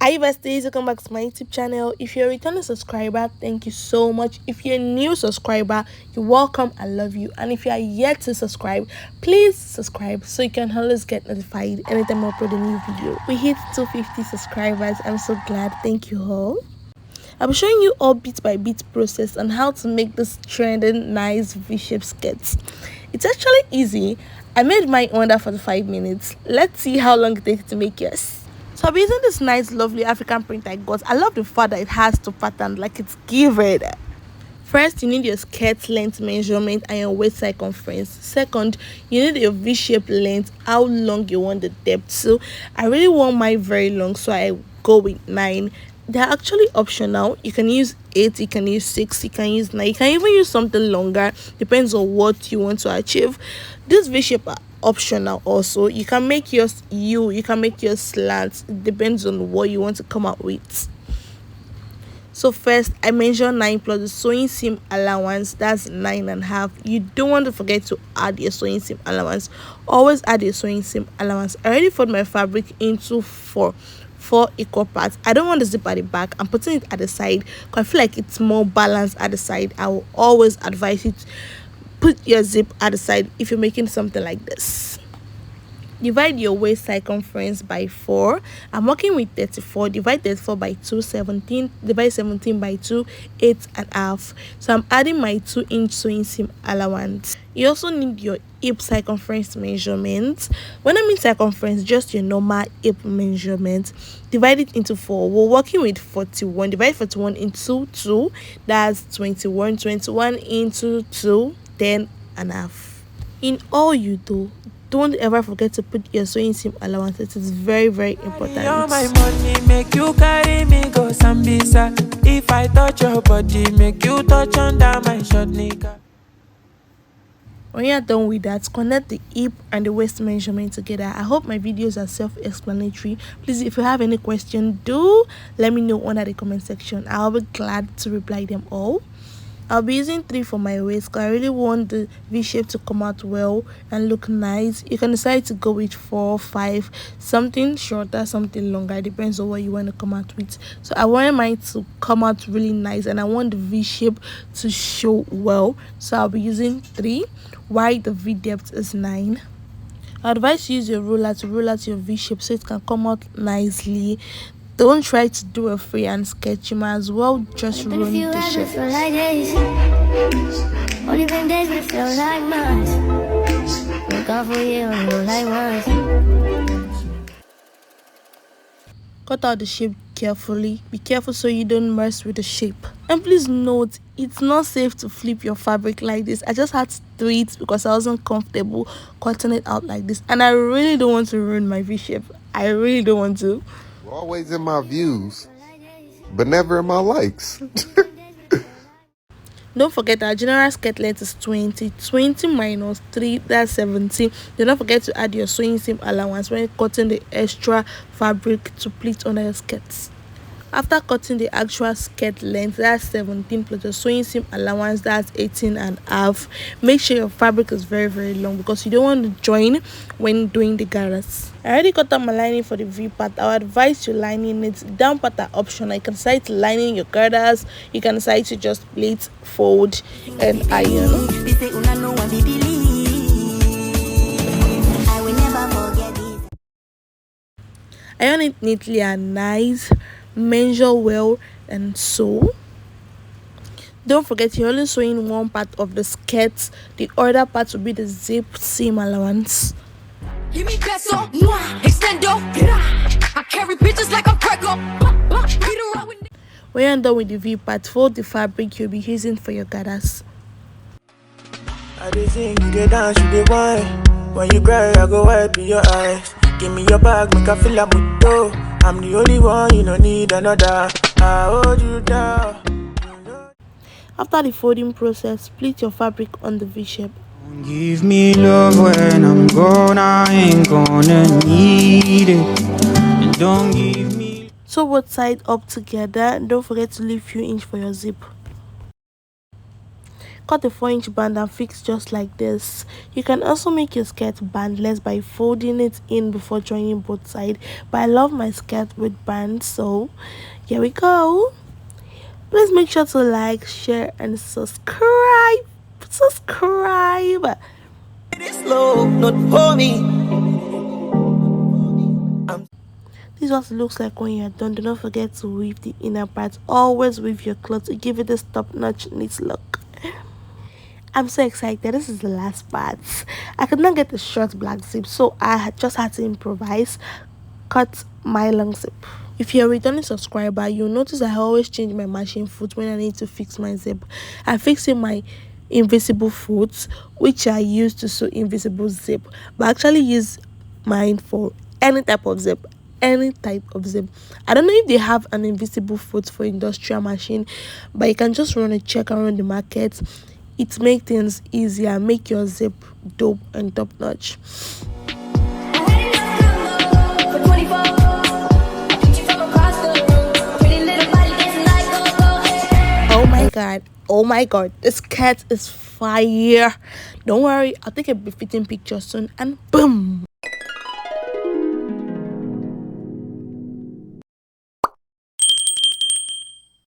Hi besties, welcome back to my YouTube channel. If you're a returning subscriber, thank you so much. If you're a new subscriber, you're welcome. I love you. And if you are yet to subscribe, please subscribe so you can always get notified anytime I upload a new video. We hit 250 subscribers. I'm so glad. Thank you all. I'll be showing you all bit by bit process on how to make this trending nice V-shaped skirts. It's actually easy. I made mine under 45 minutes. Let's see how long it takes to make yours. So I'll be using this nice lovely African print I got. I love the fact that it has two patterns, like it's given. First, you need your skirt length measurement and your waist circumference. Second, you need your V-shaped length, how long you want the depth. So I really want mine very long, so I go with 9. They're actually optional. You can use 8, you can use 6, you can use 9, you can even use something longer, depends on what you want to achieve. This V-shape are optional also. You can make yours you can make yours slant. It depends on what you want to come up with. So first, I measure 9 plus the sewing seam allowance. That's 9.5. You don't want to forget to add your sewing seam allowance. Always add your sewing seam allowance. I already fold my fabric into four equal parts. I don't want the zip at the back. I'm putting it at the side because I feel like it's more balanced at the side. I will always advise you to put your zip at the side if you're making something like this. Divide your waist circumference by 4. I'm working with 34. Divide 34 by 2, 17. Divide 17 by 2, 8.5. So I'm adding my 2-inch sewing seam allowance. You also need your hip circumference measurement. When I mean circumference, just your normal hip measurement. Divide it into 4. We're working with 41. Divide 41 into 2. That's 21. 21 into 2, 10.5. In all you do, don't ever forget to put your sewing seam allowance. It is very, very important. All my money make you carry me go Sambisa. If I touch your body, make you touch under my short nigga. When you're done with that, connect the hip and the waist measurement together. I hope my videos are self-explanatory. Please, if you have any question, do let me know under the comment section. I'll be glad to reply them all. I'll be using 3 for my waist because I really want the V-shape to come out well and look nice. You can decide to go with 4, 5, something shorter, something longer. It depends on what you want to come out with. So I wanted mine to come out really nice and I want the V-shape to show well. So I'll be using 3, while the V depth is 9. I advise you use your ruler to roll out your V-shape so it can come out nicely. Don't try to do a freehand sketch. You might as well just run the shape. Only been days we feel like months. Look out for you and you like once. Cut out the shape carefully. Be careful so you don't mess with the shape. And please note, it's not safe to flip your fabric like this. I just had to do it because I wasn't comfortable cutting it out like this. And I really don't want to ruin my V-shape. I really don't want to. Always in my views, but never in my likes. Don't forget our general skirt length is 20. 20 minus 3, that's 17. Do not forget to add your sewing seam allowance when cutting the extra fabric to pleat under your skirts. After cutting the actual skirt length, that's 17 plus the sewing seam allowance, that's 18.5. Make sure your fabric is very, very long because you don't want to join when doing the gathers. I already cut out my lining for the V part. I would advise you lining it. Down part are optional. You can decide to lining your gathers. You can decide to just plait, fold, and iron. Iron it neatly and nice. Measure well and sew. Don't forget you're only sewing one part of the skirt. The other part will be the zip seam allowance. Give me peso, extendo. I carry pictures like I'm Greco. When you're done with the V part, fold the fabric you'll be using for your gathers. I dey sing, you dey dance, you dey wine. When you cry, I go wipe your eyes. Give me your bag, make I feel a moto. I'm the only one, you don't need another. I hold you down. After the folding process, split your fabric on the V-shape. Give me love when I'm gone, I ain't gonna need it. And don't give me. Sew both sides up together and don't forget to leave few inches for your zip. cut a 4-inch band and fix just like this. You can also make your skirt bandless by folding it in before joining both sides, but I love my skirt with bands, so here we go. Please make sure to like, share and subscribe. This low, not for me. This is what it looks like when you're done. Do not forget to weave the inner part. Always weave your cloth to give it this top-notch neat look. I'm so excited. This is the last part. I could not get the short black zip, so I just had to improvise, cut my long zip. If you're a returning subscriber, you'll notice I always change my machine foot when I need to fix my zip. I'm fixing my invisible foot, which I use to sew invisible zip, but I actually use mine for any type of zip. I don't know if they have an invisible foot for industrial machine, but you can just run a check around the market. It makes things easier, make your zip dope and top notch. Oh my god, this cat is fire. Don't worry, I'll take a befitting picture soon, and boom.